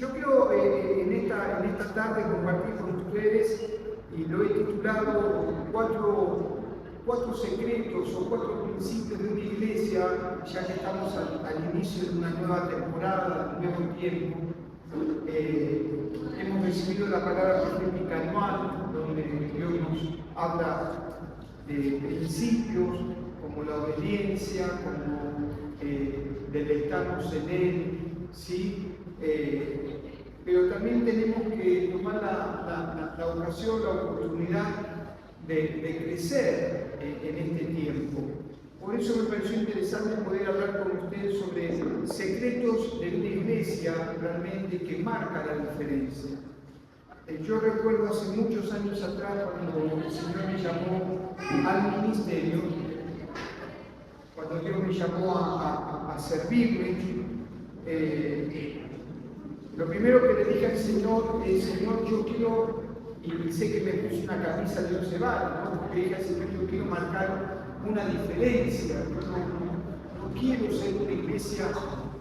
yo quiero en esta tarde compartir con ustedes, y lo he titulado cuatro secretos o 4 principios de una iglesia, ya que estamos al inicio de una nueva temporada, de un nuevo tiempo. Hemos recibido la palabra profética anual, donde Dios nos habla de principios como la obediencia, como deleitarnos en Él, ¿sí? Pero también tenemos que tomar la ocasión, la oportunidad de crecer en este tiempo. Por eso me pareció interesante poder hablar con ustedes sobre secretos de una iglesia realmente que marca la diferencia. Yo recuerdo hace muchos años atrás, cuando el Señor me llamó al ministerio, cuando Dios me llamó a servirle, lo primero que le dije al Señor es: Señor, yo quiero, y sé que me puse una camisa de 11 varas, ¿no? Porque le dije al Señor, yo quiero marcar una diferencia. Yo no quiero ser una iglesia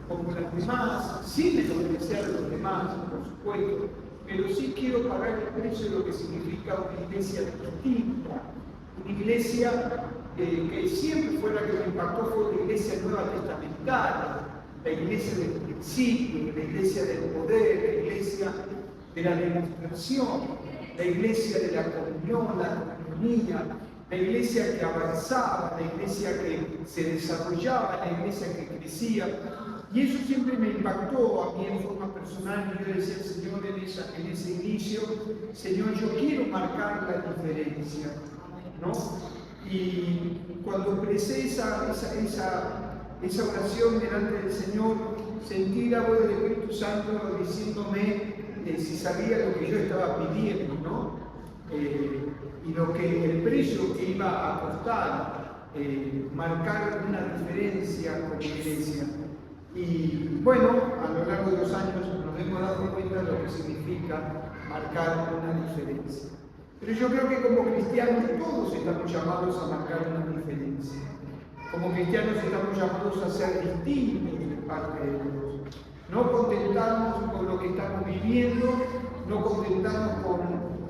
como las demás, sin menospreciar a los demás, por supuesto, pero sí quiero pagar el precio de lo que significa una iglesia distinta, una iglesia que siempre fue la que me impactó, fue la iglesia nueva testamentaria, la iglesia del principio, la iglesia del poder, la iglesia de la demostración, la iglesia de la comunión, la comunidad, la iglesia que avanzaba, la iglesia que se desarrollaba, la iglesia que crecía. Y eso siempre me impactó a mí en forma personal. Y yo decía al Señor en ese inicio: Señor, yo quiero marcar la diferencia, ¿no? Y cuando expresé esa oración delante del Señor, sentí la voz del Espíritu Santo diciéndome si sabía lo que yo estaba pidiendo, ¿no? Y el precio que iba a costar marcar una diferencia como iglesia. Y bueno, a lo largo de los años nos hemos dado cuenta de lo que significa marcar una diferencia. Pero yo creo que como cristianos todos estamos llamados a marcar una diferencia. Como cristianos estamos llamados a ser distintos de parte de Dios. No contentarnos con lo que estamos viviendo, no contentarnos con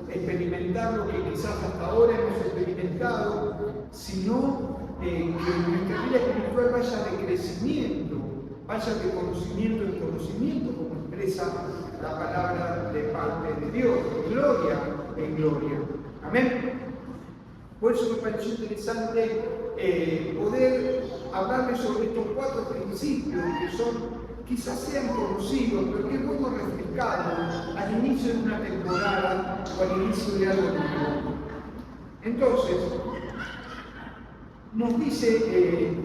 experimentar lo que quizás hasta ahora hemos experimentado, sino que nuestra vida espiritual vaya de crecimiento, vaya de conocimiento en conocimiento, como expresa la palabra de parte de Dios, de gloria en gloria. Amén. Por eso me pareció interesante poder hablarles sobre estos 4 principios que quizás sean conocidos, pero que es bueno refrescarlos al inicio de una temporada o al inicio de algo nuevo. Entonces, nos dice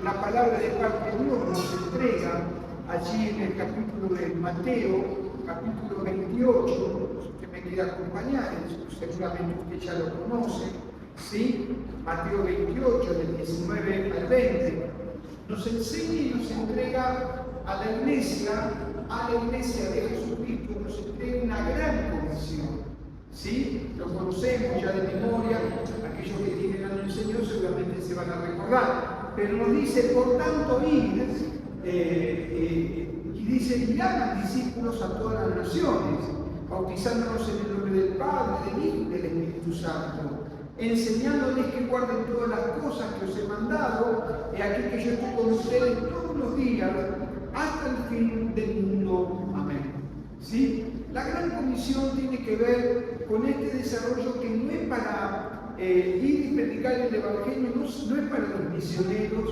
la palabra de parte de Dios, nos entrega allí en el capítulo de Mateo, capítulo 28, que me quiere acompañar, seguramente usted ya lo conoce, ¿sí? Mateo 28, del 19 al 20, nos enseña y nos entrega a la iglesia de Jesucristo, nos entrega una gran comisión, ¿sí? Lo conocemos ya de memoria, aquellos que tienen años en el Señor seguramente se van a recordar, pero nos dice: por tanto, id, y dice: y hagan discípulos a todas las naciones, bautizándonos en el nombre del Padre, del Hijo y del Espíritu Santo, enseñándoles que guarden todas las cosas que os he mandado, y aquí que yo estoy con ustedes todos los días, hasta el fin del mundo. Amén. ¿Sí? La gran comisión tiene que ver con este desarrollo que no es para ir y predicar el Evangelio, no es para los misioneros,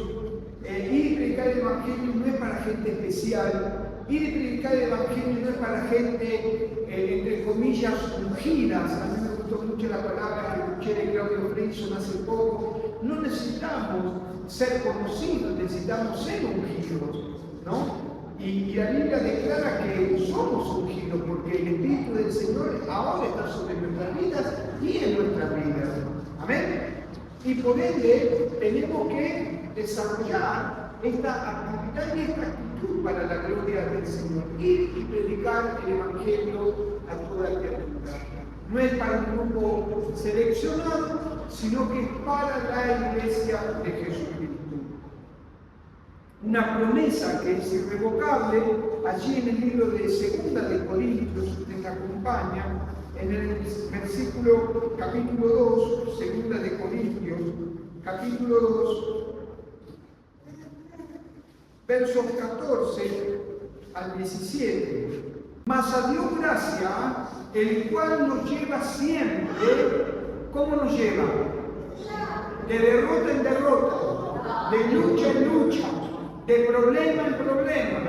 ir y predicar el Evangelio no es para gente especial, ir y predicar el Evangelio no es para gente, entre comillas, ungidas. A mí me gustó mucho la palabra que escuché de Claudio Freyson hace poco. No necesitamos ser conocidos, necesitamos ser ungidos, ¿no? Y la Biblia declara que somos ungidos porque el Espíritu del Señor ahora está sobre nuestras vidas y en nuestras vidas. Amén. Y por ende tenemos que desarrollar esta actividad y esta actitud para la gloria del Señor. Ir y predicar el Evangelio a toda la criatura. No es para un grupo seleccionado, sino que es para la iglesia de Jesucristo. Una promesa que es irrevocable allí en el libro de Segunda de Corintios, usted me acompaña, en el versículo capítulo 2, Segunda de Corintios, capítulo 2, versos 14 al 17. Mas a Dios gracia, el cual nos lleva siempre, ¿cómo nos lleva? De derrota en derrota, de lucha en lucha, de problema en problema,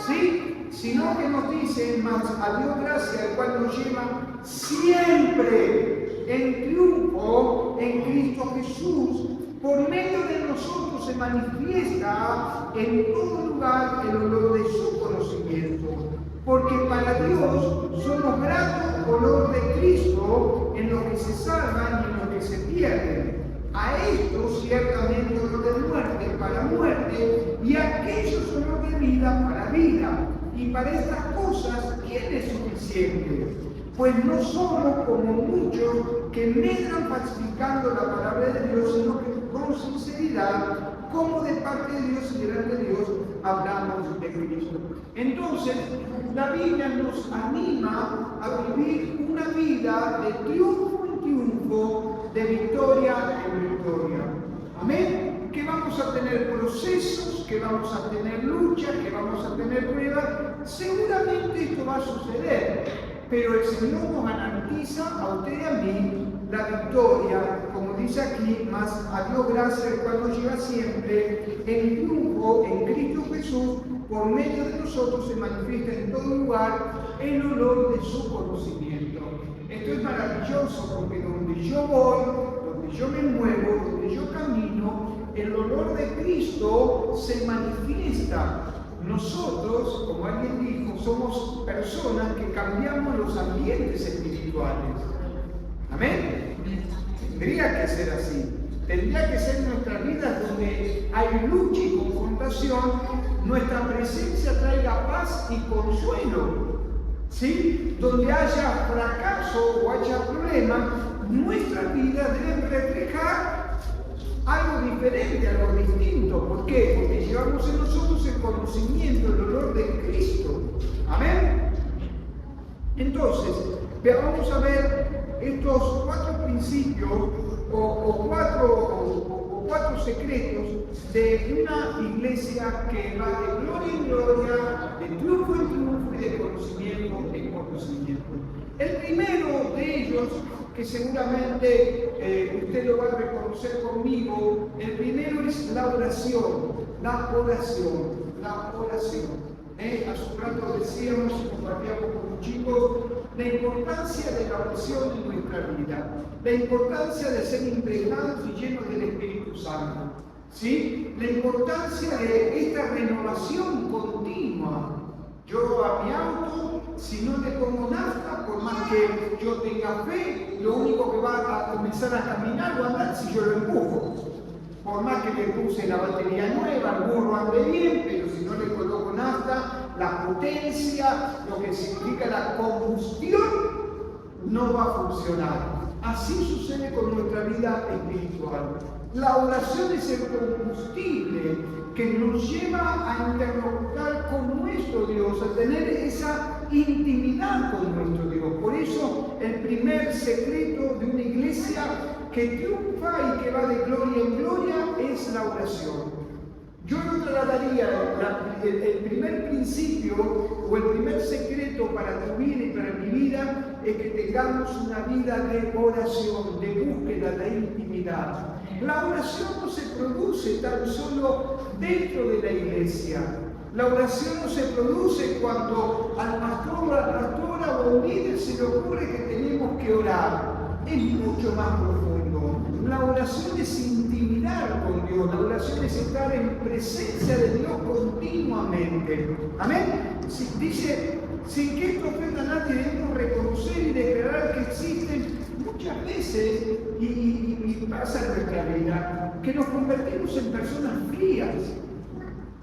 ¿sí? Sino que nos dice, mas a Dios gracia, el cual nos lleva siempre en triunfo en Cristo Jesús. Por medio de nosotros se manifiesta en todo lugar el olor de su conocimiento, porque para Dios somos gratos olor de Cristo en los que se salvan y en los que se pierden. A estos ciertamente olor de muerte para muerte, y a aquellos olor de vida para vida. Y para estas cosas, ¿quién es suficiente? Pues no somos como muchos que medran falsificando la palabra de Dios, sino que con sinceridad, como de parte de Dios y delante de Dios, hablamos de Cristo. Entonces, la Biblia nos anima a vivir una vida de triunfo en triunfo, de victoria en victoria. Amén. Que vamos a tener procesos, que vamos a tener luchas, que vamos a tener pruebas. Seguramente esto va a suceder, pero el Señor nos garantiza a usted y a mí la victoria, como dice aquí, más a Dios gracias, el cual nos lleva siempre en triunfo en Cristo Jesús. Por medio de nosotros se manifiesta en todo lugar el olor de su conocimiento. Esto es maravilloso porque donde yo voy, donde yo me muevo, donde yo camino, el olor de Cristo se manifiesta. Nosotros, como alguien dijo, somos personas que cambiamos los ambientes espirituales. Amén. Tendría que ser así. Tendría que ser nuestras vidas donde hay lucha y confrontación, nuestra presencia traiga paz y consuelo. ¿Sí? Donde haya fracaso o haya problema, nuestras vidas deben reflejar algo diferente, algo distinto. ¿Por qué? Porque llevamos en nosotros el conocimiento, el olor de Cristo. Amén. Entonces, vamos a ver estos 4 principios o cuatro secretos de una iglesia que va de gloria en gloria, de triunfo en triunfo y de conocimiento en conocimiento. El primero de ellos, que seguramente usted lo va a reconocer conmigo, el primero es la oración, la oración, la oración. Hace un rato decíamos y compartíamos con los chicos la importancia de la oración en nuestra vida, la importancia de ser impregnados y llenos del Espíritu Santo, ¿sí? La importancia de esta renovación continua. Yo a mi auto, si no le pongo nafta, por más que yo tenga fe, lo único que va a comenzar a caminar o a andar si yo lo empujo. Por más que le puse la batería nueva, el burro ande bien, pero si no le coloco nafta, la potencia, lo que significa la combustión, no va a funcionar. Así sucede con nuestra vida espiritual. La oración es el combustible que nos lleva a interlocutar con nuestro Dios, a tener esa intimidad con nuestro Dios. Por eso el primer secreto de una iglesia que triunfa y que va de gloria en gloria es la oración. Yo lo trasladaría, el primer principio o el primer secreto para tu vida y para mi vida es que tengamos una vida de oración, de búsqueda, de intimidad. La oración no se produce tan solo dentro de la iglesia. La oración no se produce cuando al pastor o a la pastora o a un líder se le ocurre que tenemos que orar. Es mucho más profundo. La oración es intimidar con Dios. La oración es estar en presencia de Dios continuamente. Amén. Dice, sin que esto ofenda a nadie, debemos reconocer y declarar que existen muchas veces, y pasa en nuestra vida, que nos convertimos en personas frías.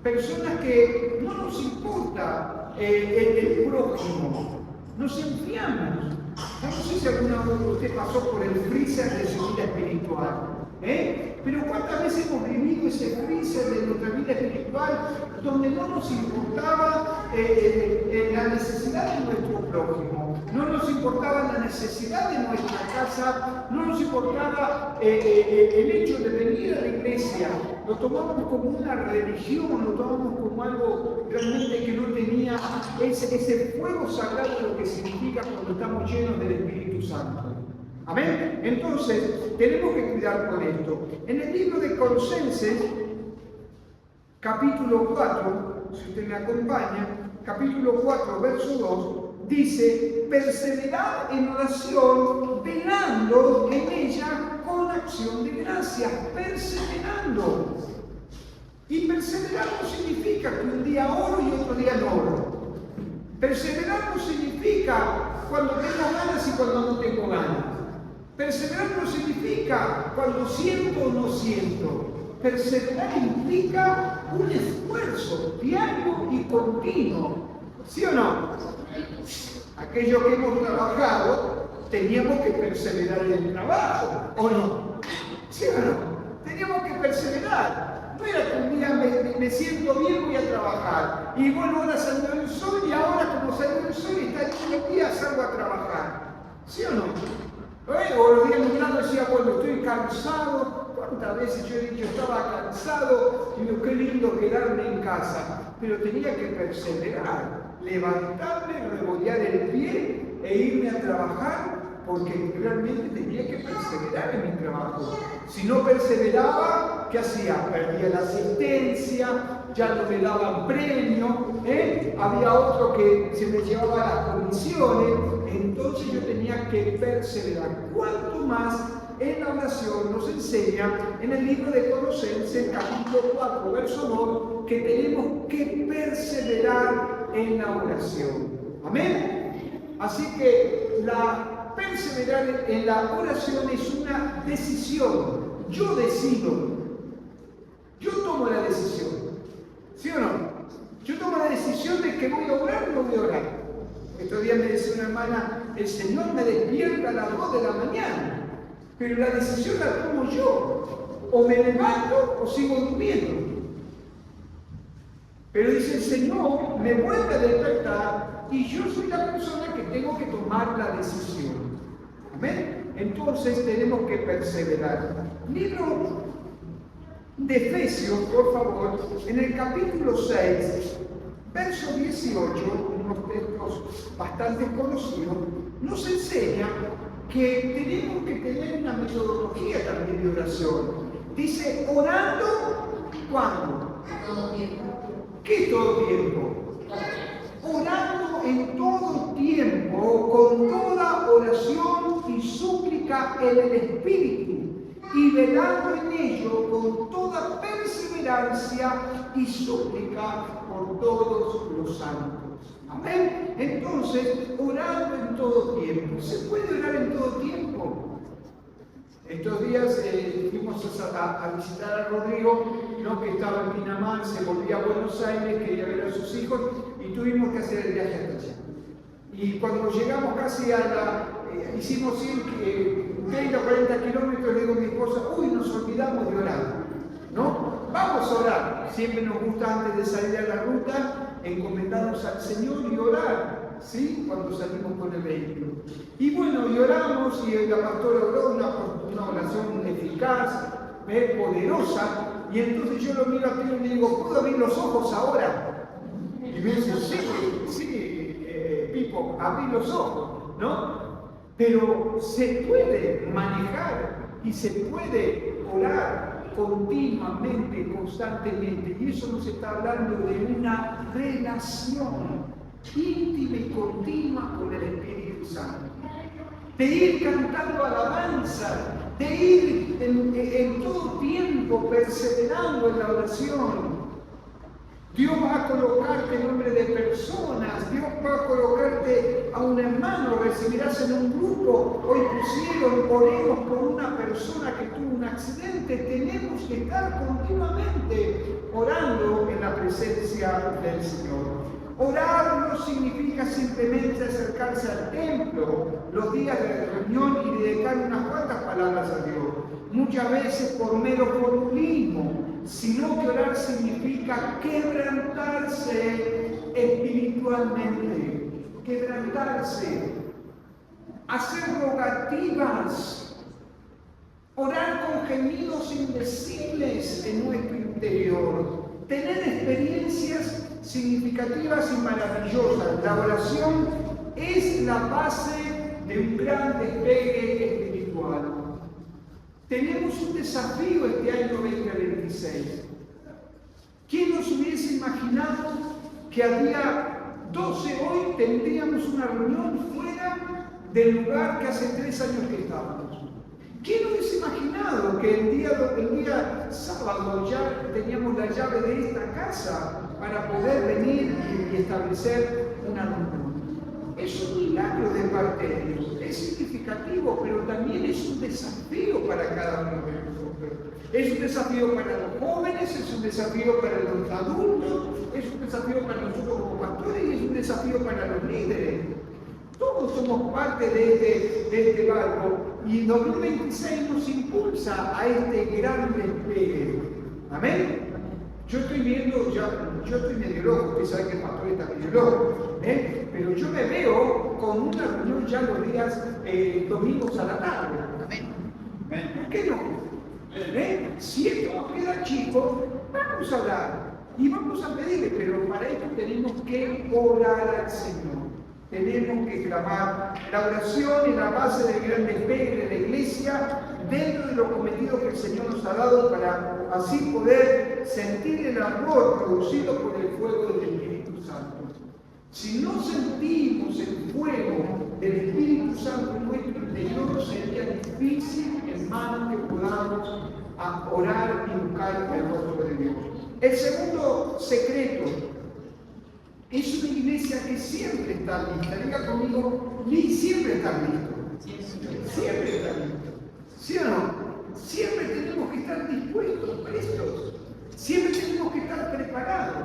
Personas que no nos importa el prójimo. Nos enfriamos. No sé si alguna vez usted pasó por el freezer de su vida espiritual. Pero ¿cuántas veces hemos vivido ese freezer de nuestra vida espiritual donde no nos importaba la necesidad de nuestro prójimo, no nos importaba la necesidad de nuestra casa, no nos importaba el hecho de venir a la iglesia? Lo tomábamos como una religión, lo tomábamos como algo realmente que no tenía ese fuego sagrado de lo que significa cuando estamos llenos del Espíritu Santo. Amén. Entonces, tenemos que cuidar con esto. En el libro de Colosenses, capítulo 4, si usted me acompaña, capítulo 4, verso 2, dice: perseverad en oración, velando en ella con acción de gracias, perseverando. Y perseverar no significa que un día oro y otro día no oro. Perseverar no significa cuando tengo ganas y cuando no tengo ganas. Perseverar no significa cuando siento o no siento. Perseverar implica un esfuerzo diario y continuo. ¿Sí o no? Aquellos que hemos trabajado, teníamos que perseverar en el trabajo, ¿o no? ¿Sí o no? Teníamos que perseverar. No era que un día me siento bien, voy a trabajar. Y bueno, ahora salió el sol y ahora como salió el sol y está el día, salgo a trabajar. ¿Sí o no? O los días nublados decía, bueno, estoy cansado. ¿Cuántas veces yo he dicho, estaba cansado? Y digo, qué lindo quedarme en casa. Pero tenía que perseverar, levantarme, rebollar el pie e irme a trabajar, porque realmente tenía que perseverar en mi trabajo. Si no perseveraba, ¿qué hacía? Perdía la asistencia, ya no me daban premio, había otro que se me llevaba las comisiones. Entonces yo tenía que perseverar. ¿Cuánto más en la oración nos enseña en el libro de Colosenses, capítulo 4, verso 2, que tenemos que perseverar en la oración? Amén. Así que perseverar en la oración es una decisión. Yo decido. Yo tomo la decisión. ¿Sí o no? Yo tomo la decisión de que voy a orar o no voy a orar. Estos días me decía una hermana, el Señor me despierta a las 2 de la mañana, pero la decisión la tomo yo. O me levanto o sigo durmiendo. Pero dice, el Señor me vuelve a despertar y yo soy la persona que tengo que tomar la decisión. ¿Amén? Entonces tenemos que perseverar. Libro de Efesios, por favor, en el capítulo 6, verso 18, unos textos bastante conocidos, nos enseña que tenemos que tener una metodología también de oración. Dice, orando, ¿cuándo? Todo tiempo. ¿Qué todo tiempo? Orando en todo tiempo, con toda oración y súplica en el Espíritu, y velando en ello con toda perseverancia y súplica por todos los santos. Amén. Entonces, orando en todo tiempo. ¿Se puede orar en todo tiempo? Estos días fuimos a visitar a Rodrigo, ¿no? Que estaba en Pinamar, se volvía a Buenos Aires, quería ver a sus hijos y tuvimos que hacer el viaje hasta allá. Y cuando llegamos casi hicimos 30 o 40 kilómetros, le digo a mi esposa, uy, nos olvidamos de orar, ¿no? Vamos a orar. Siempre nos gusta antes de salir a la ruta encomendarnos al Señor y orar, ¿sí? Cuando salimos con el vehículo. Y bueno, y oramos y la pastora oró una oración eficaz, poderosa, y entonces yo lo miro a Pedro y le digo, ¿puedo abrir los ojos ahora? Y me dice, sí, Pipo, abrí los ojos, ¿no? Pero se puede manejar y se puede orar continuamente, constantemente. Y eso nos está hablando de una relación íntima y continua con el Espíritu Santo. De ir cantando alabanza, de ir en todo tiempo perseverando en la oración. Dios va a colocarte en nombre de personas, Dios va a colocarte a un hermano, recibirás en un grupo. Hoy pusieron, oremos por una persona que tuvo un accidente. Tenemos que estar continuamente orando en la presencia del Señor. Orar no significa simplemente acercarse al templo los días de reunión y dedicar unas cuantas palabras a Dios. muchas veces por mero formulismo, sino que orar significa quebrantarse espiritualmente, quebrantarse, hacer rogativas, orar con gemidos indecibles en nuestro interior, tener experiencias significativas y maravillosas. La oración es la base de un gran despegue espiritual. Tenemos un desafío este año 2026. ¿Quién nos hubiese imaginado que al día 12 hoy tendríamos una reunión fuera del lugar que hace 3 años que estábamos? ¿Quién hubiese imaginado que el día sábado ya teníamos la llave de esta casa para poder venir y establecer una reunión? Es un milagro de parte de Dios, es significativo, pero también es un desafío para cada uno de nosotros. Es un desafío para los jóvenes, es un desafío para los adultos, es un desafío para nosotros como pastores y es un desafío para los líderes. Todos somos parte de este barco y 2026 nos impulsa a este gran despegue. Amén. Yo estoy viendo, yo estoy medio loco, ustedes saben que el pastor está medio loco, pero yo me veo con una reunión ya los días domingos a la tarde. Amén. ¿Por qué no? Si esto nos queda chico, vamos a orar y vamos a pedirle, pero para esto tenemos que orar al Señor. Tenemos que clamar. La oración es la base del gran despegue de la iglesia dentro de los cometidos que el Señor nos ha dado para así poder sentir el amor producido por el fuego del Espíritu Santo. Si no sentimos el fuego del Espíritu Santo en nuestro interior, sería difícil, hermano, que podamos orar y buscar el rostro de Dios. El segundo secreto es una iglesia que siempre está lista. Diga conmigo, siempre está listo. Siempre está listo. ¿Sí o no? Siempre tenemos que estar dispuestos, prestos. Siempre tenemos que estar preparados.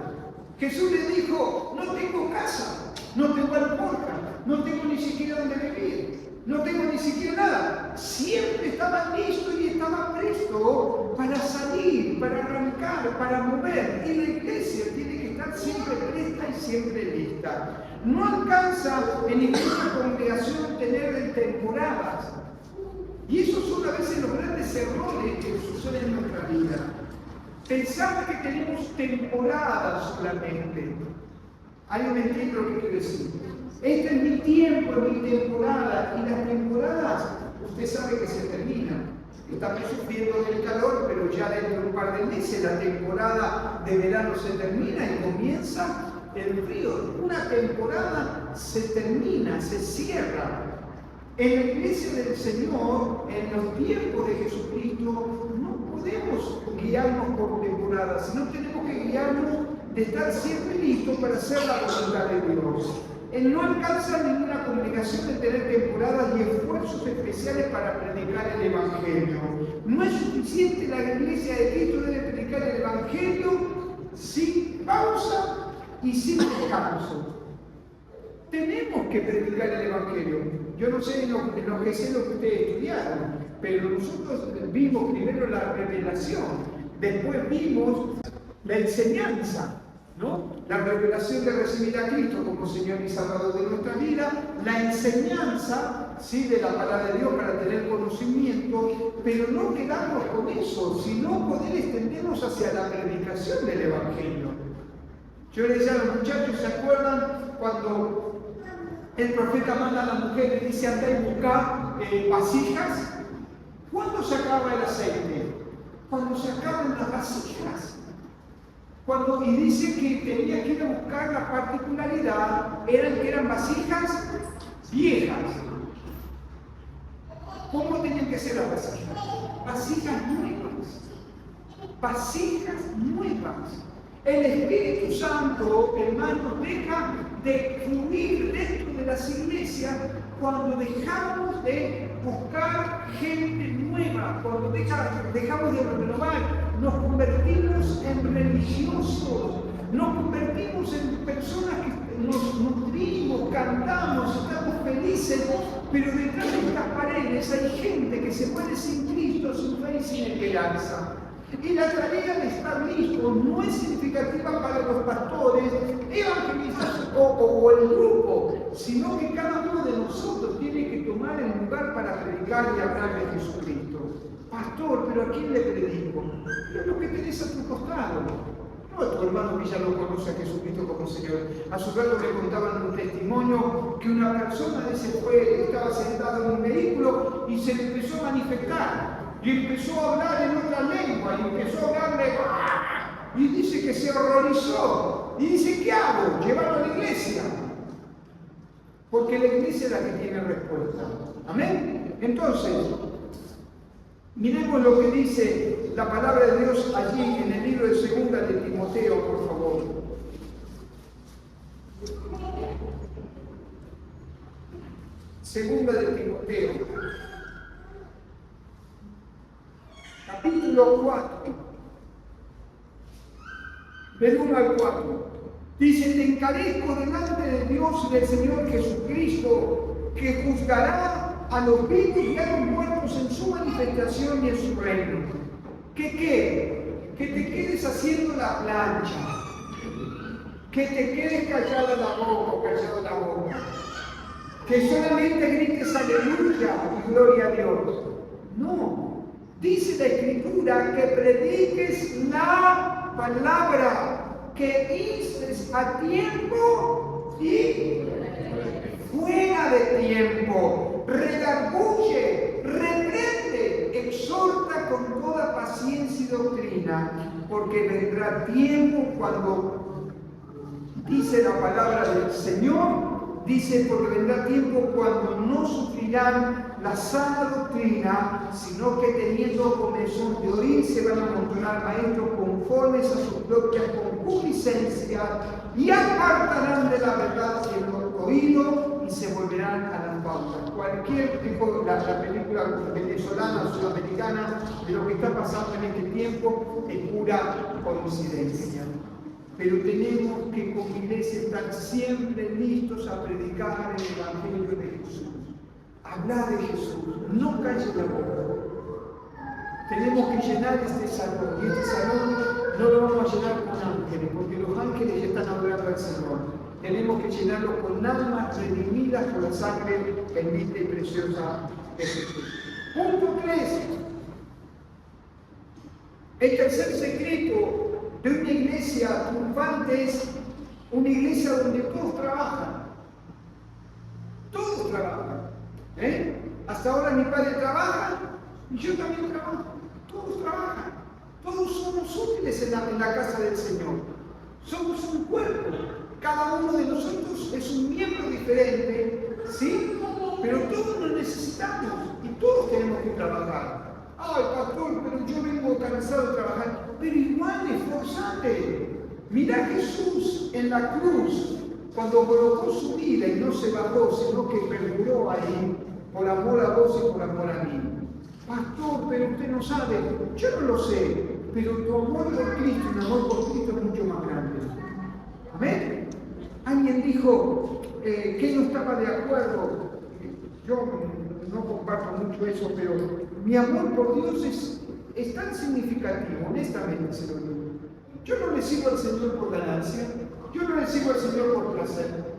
Jesús le dijo, no tengo casa, no tengo alforja, no tengo ni siquiera donde vivir, no tengo ni siquiera nada. Siempre estaba listo y estaba presto para salir, para arrancar, para mover. Y la iglesia tiene que estar siempre presta y siempre lista. No alcanza en ninguna congregación tener temporadas. Y esos son a veces los grandes errores que suceden en nuestra vida. Pensar que tenemos temporadas solamente. ¿Alguien me entiende lo que quiero decir? Este es mi tiempo, mi temporada. Y las temporadas, usted sabe que se terminan. Estamos sufriendo del calor, pero ya dentro de un par de meses la temporada de verano se termina y comienza el frío. Una temporada se termina, se cierra. En la iglesia del Señor, en los tiempos de Jesucristo, no podemos guiarnos por temporadas, sino tenemos que guiarnos de estar siempre listos para hacer la voluntad de Dios. No alcanza ninguna congregación de tener temporadas y esfuerzos especiales para predicar el Evangelio. No es suficiente, la iglesia de Cristo debe predicar el Evangelio sin pausa y sin descanso. Tenemos que predicar el Evangelio. Yo no sé lo que sé lo que ustedes estudiaron, pero nosotros vimos primero la revelación, después vimos la enseñanza, ¿no? La revelación de recibir a Cristo como Señor y Salvador de nuestra vida, la enseñanza, ¿sí?, de la palabra de Dios para tener conocimiento, pero no quedarnos con eso, sino poder extendernos hacia la predicación del Evangelio. Yo le decía a los muchachos, ¿se acuerdan cuando el profeta manda a la mujer y dice, andá y buscar vasijas? ¿Cuándo se acaba el aceite? Cuando se acaban las vasijas. Y dice que tenía que ir a buscar la particularidad, eran vasijas viejas. ¿Cómo tenían que ser las vasijas? Vasijas nuevas. Vasijas nuevas. El Espíritu Santo, hermanos, deja de fluir dentro de las iglesias cuando dejamos de buscar gente nueva, cuando dejamos de renovar, nos convertimos en religiosos, nos convertimos en personas que nos nutrimos, cantamos, estamos felices dicen, pero detrás de estas paredes hay gente que se muere sin Cristo, sin fe y sin esperanza. Y la tarea de estar listos no es significativa para los pastores, evangelistas o el grupo, sino que cada uno de nosotros tiene que tomar el lugar para predicar y hablar de Jesucristo. Pastor, ¿pero a quién le predico? Es lo que tenés a tu costado. No a tu hermano que ya no conoce a Jesucristo como Señor. A su rato le contaban un testimonio que una persona estaba sentada en un vehículo y se le empezó a manifestar. Y empezó a hablar en otra lengua, y empezó a hablarle, y dice que se horrorizó. Y dice, ¿qué hago? Llevarlo a la iglesia. Porque la iglesia es la que tiene respuesta. ¿Amén? Entonces, miremos lo que dice la palabra de Dios allí en el libro de 2 de Timoteo, por favor. Segunda de Timoteo, capítulo 4, del 1 al 4. Dice, te encarezco delante de Dios y del Señor Jesucristo, que juzgará a los vivos y a los muertos en su manifestación y en su reino. ¿Qué? Que te quedes haciendo la plancha, que te quedes callada la boca o callado la boca, que solamente grites aleluya y gloria a Dios. No, dice la Escritura que prediques la palabra, que instes a tiempo y fuera de tiempo, redarguye, reprende, exhorta con toda paciencia y doctrina, porque vendrá tiempo cuando, dice la palabra del Señor, dice, porque vendrá tiempo cuando no sufrirán la sana doctrina, sino que teniendo comezón de oír se van a encontrar maestros conformes a sus propias concupiscencias y apartarán de la verdad el oído y se volverán a las pautas. Cualquier tipo, la película venezolana o sudamericana de lo que está pasando en este tiempo es pura coincidencia. Pero tenemos que como iglesia estar siempre listos a predicar el Evangelio de Jesús. Hablar de Jesús, no calles la boca. Tenemos que llenar este salón, y este salón no lo vamos a llenar con ángeles, porque los ángeles ya están adorando al Señor. Tenemos que llenarlo con almas redimidas por la sangre bendita y preciosa de Jesús. Punto 3. El tercer secreto de una iglesia triunfante es una iglesia donde todos trabajan. Todos trabajan. Hasta ahora mi padre trabaja y yo también trabajo. Todos trabajan. Todos somos útiles en la casa del Señor. Somos un cuerpo. Cada uno de nosotros es un miembro diferente, ¿sí? Pero todos nos necesitamos y todos tenemos que trabajar. Ay, pastor, pero yo vengo cansado de trabajar. Pero igual esforzate. Mira a Jesús en la cruz, cuando colocó su vida y no se bajó, sino que perduró ahí, por amor a vos y por amor a mí. Pastor, pero usted no sabe. Yo no lo sé, pero tu amor por Cristo y mi amor por Cristo es mucho más grande. Amén. Alguien dijo que no estaba de acuerdo. Yo no comparto mucho eso, pero mi amor por Dios es tan significativo, honestamente se lo digo. Yo no le sirvo al Señor por ganancia, yo no le sirvo al Señor por placer.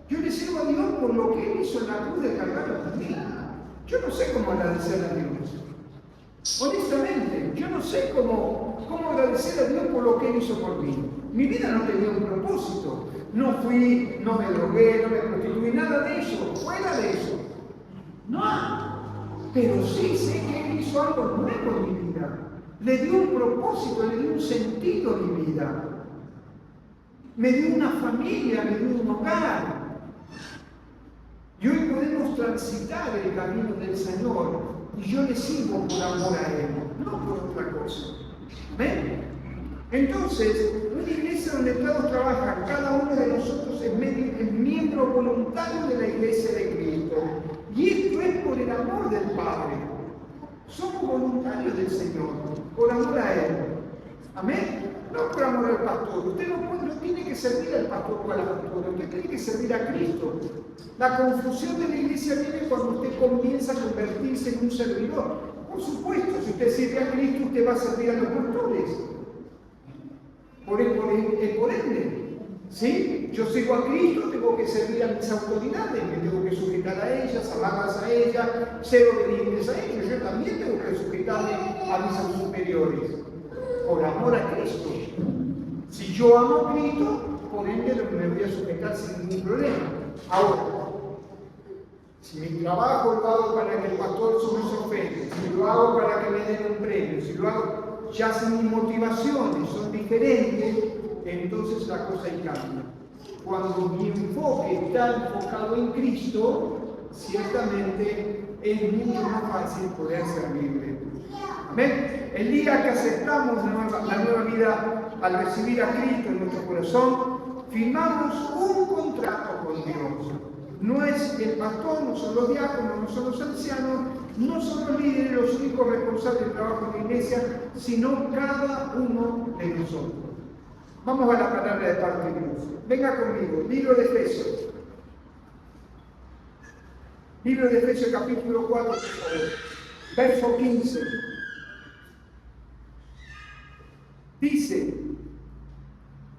Yo le sirvo a Dios por lo que Él hizo en la cruz de Calvario por mí. Yo no sé cómo agradecer a Dios. Honestamente, yo no sé cómo agradecer a Dios por lo que Él hizo por mí. Mi vida no tenía un propósito. No fui, no me drogué, no me prostituí, nada de eso, fuera de eso. No, pero sí sé que Él hizo algo nuevo en mi vida. Le dio un propósito, le dio un sentido a mi vida. Me dio una familia, me dio un hogar. Y hoy podemos transitar el camino del Señor y yo le sirvo por amor a Él, no por otra cosa. ¿Ven? Entonces, una iglesia donde todos trabajan, cada uno de nosotros es miembro voluntario de la iglesia de Cristo. Y esto es por el amor del Padre. Somos voluntarios del Señor, por amor a Él. Amén. no por amor al pastor. Usted no tiene que servir al pastor o a la pastora, usted tiene que servir a Cristo. La confusión de la iglesia viene cuando usted comienza a convertirse en un servidor. Por supuesto, si usted sirve a Cristo, usted va a servir a los pastores. Por ende. ¿Sí? Yo sigo a Cristo, tengo que servir a mis autoridades, me tengo que sujetar a ellas, amarlas a ellas, ser obedientes a ellos. Yo también tengo que sujetarme a mis superiores, por amor a Cristo. Si yo amo a Cristo, por ende me voy a sujetar sin ningún problema. Ahora, si mi trabajo lo hago para que el pastor no se ofenda, si lo hago para que me den un premio, si lo hago ya si mis motivaciones son diferentes, entonces la cosa cambia. Cuando mi enfoque está enfocado en Cristo, ciertamente es mucho más fácil poder servirle. Amén. El día que aceptamos la nueva vida al recibir a Cristo en nuestro corazón, firmamos un contrato con Dios. No es el pastor, no son los diáconos, no son los ancianos, no son los líderes los únicos responsables del trabajo de la iglesia, sino cada uno de nosotros. Vamos a la palabra de parte de Dios. Venga conmigo, libro de Efesios. Libro de Efesios capítulo 4, por favor. Verso 15. Dice,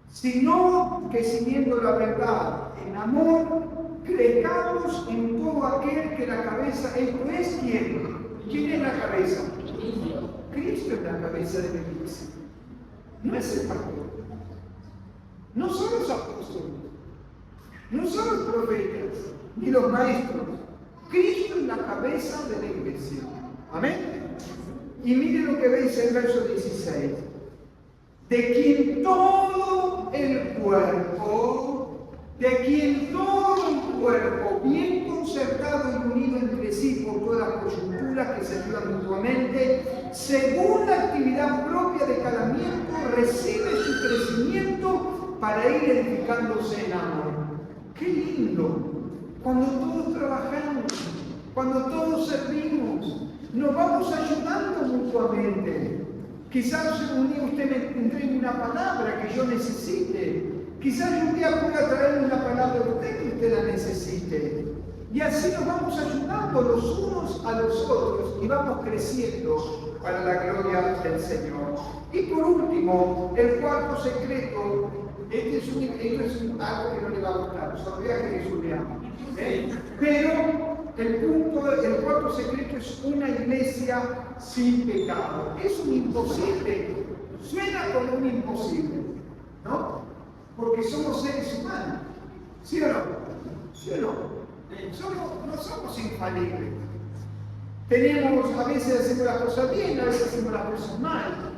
sino que siguiendo la verdad en amor, crezcamos en todo aquel que la cabeza, esto es ¿quién? ¿Quién es la cabeza? Cristo es la cabeza de la iglesia. No es el pastor. No son los apóstoles, no son los profetas, ni los maestros. Cristo es la cabeza de la iglesia. Amén. Y mire lo que dice el verso 16. De quien todo el cuerpo, bien concertado y unido entre sí por todas las coyunturas que se ayudan mutuamente, según la actividad propia de cada miembro, recibe su crecimiento para ir edificándose en amor. ¡Qué lindo! Cuando todos trabajamos, cuando todos servimos, nos vamos ayudando mutuamente. Quizás un día usted me entregue una palabra que yo necesite. Quizás un día pueda traerle una palabra a usted que usted la necesite. Y así nos vamos ayudando los unos a los otros y vamos creciendo para la gloria del Señor. Y por último, el cuarto secreto. Esto es algo que no le va a gustar, son viajes que Jesús le ama. Pero el cuarto secreto es una iglesia sin pecado. Es un imposible, suena como un imposible, ¿no? Porque somos seres humanos, ¿sí o no? ¿Sí o no? No somos infalibles. A veces hacemos las cosas bien, a veces hacemos las cosas mal.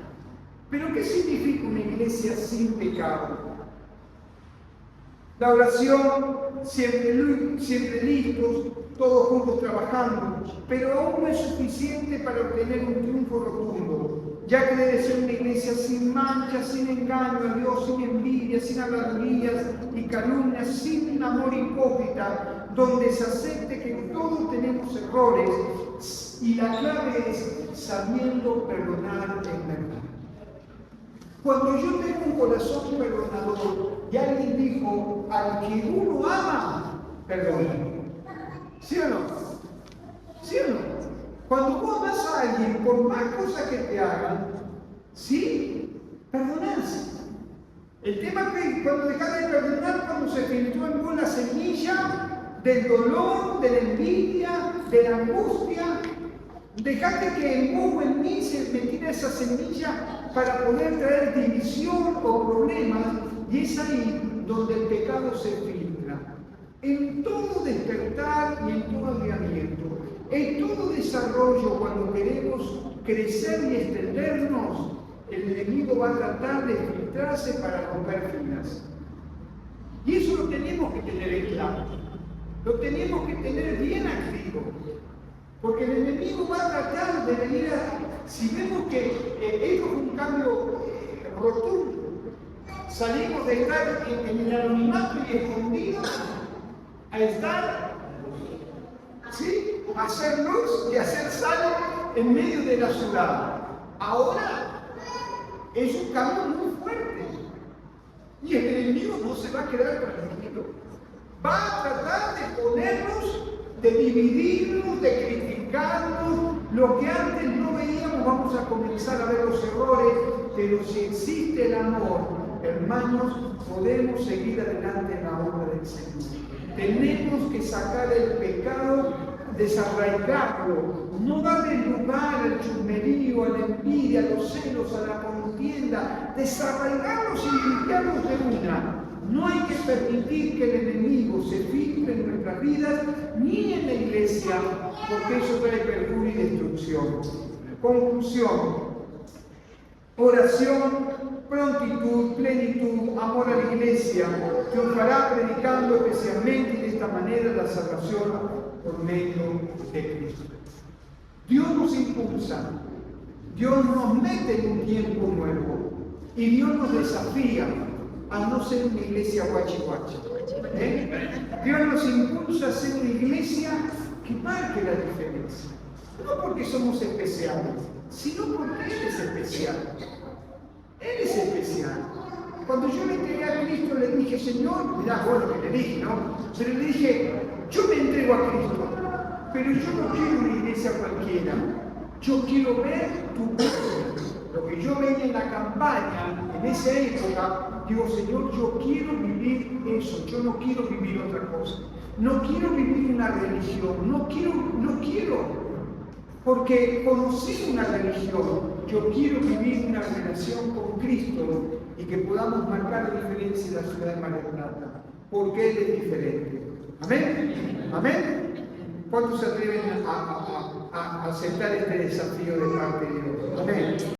Pero ¿qué significa una iglesia sin pecado? La oración, siempre listos, todos juntos trabajando, pero aún no es suficiente para obtener un triunfo rotundo, ya que debe ser una iglesia sin mancha, sin engaño a Dios, sin envidia, sin habladurías y calumnias, sin amor hipócrita, donde se acepte que todos tenemos errores y la clave es sabiendo perdonar en verdad. Cuando yo tengo un corazón perdonador y alguien dijo, al que uno ama, perdona. ¿Sí o no? ¿Sí o no? Cuando vos amas a alguien, por más cosas que te hagan, ¿sí? Perdonás. El tema es que cuando dejas de perdonar, cuando se filtró en vos la semilla del dolor, de la envidia, de la angustia, dejaste que en vos o en mí se metiera esa semilla para poder traer división o problemas, y es ahí donde el pecado se filtra. En todo despertar y en todo avivamiento, en todo desarrollo, cuando queremos crecer y extendernos, el enemigo va a tratar de filtrarse para romper filas. Y eso lo tenemos que tener en claro, lo tenemos que tener bien activo. Porque el enemigo va a tratar de venir si vemos que esto es un cambio rotundo, salimos de estar en el anonimato y escondidos a estar, ¿sí? A hacer luz y a hacer sal en medio de la ciudad. Ahora es un cambio muy fuerte. Y el enemigo no se va a quedar tranquilo. Va a tratar de ponernos, de dividirnos, de criticarnos. Lo que antes no veíamos, vamos a comenzar a ver los errores, pero si existe el amor, hermanos, podemos seguir adelante en la obra del Señor. Tenemos que sacar el pecado, desarraigarlo, no darle lugar al chusmerío, a la envidia, a los celos, a la contienda, desarraigarlos y limpiarlos de una. No hay que permitir que el enemigo se filtre en nuestras vidas, ni en la iglesia, porque eso trae perjurio y destrucción. Conclusión. Oración, prontitud, plenitud, amor a la iglesia, triunfará predicando especialmente y de esta manera la salvación por medio de Cristo. Dios nos impulsa, Dios nos mete en un tiempo nuevo y Dios nos desafía a no ser una iglesia guachi guachi. Dios nos impulsa a ser una iglesia que marque la diferencia. No porque somos especiales, sino porque Él es especial. Él es especial. Cuando yo me entregué a Cristo le dije, Señor, mirá vos lo que le dije, ¿no? Pero le dije, yo me entrego a Cristo, pero yo no quiero una iglesia cualquiera. Yo quiero ver tu pueblo. Lo que yo veía en la campaña, en esa época, digo, Señor, yo quiero vivir eso, yo no quiero vivir otra cosa. No quiero vivir una religión, no quiero, porque conocí una religión. Yo quiero vivir una relación con Cristo y que podamos marcar la diferencia en la ciudad de Mar del Plata, porque Él es diferente. ¿Amén? ¿Amén? ¿Cuántos se atreven a aceptar este desafío de parte de Dios? Amén.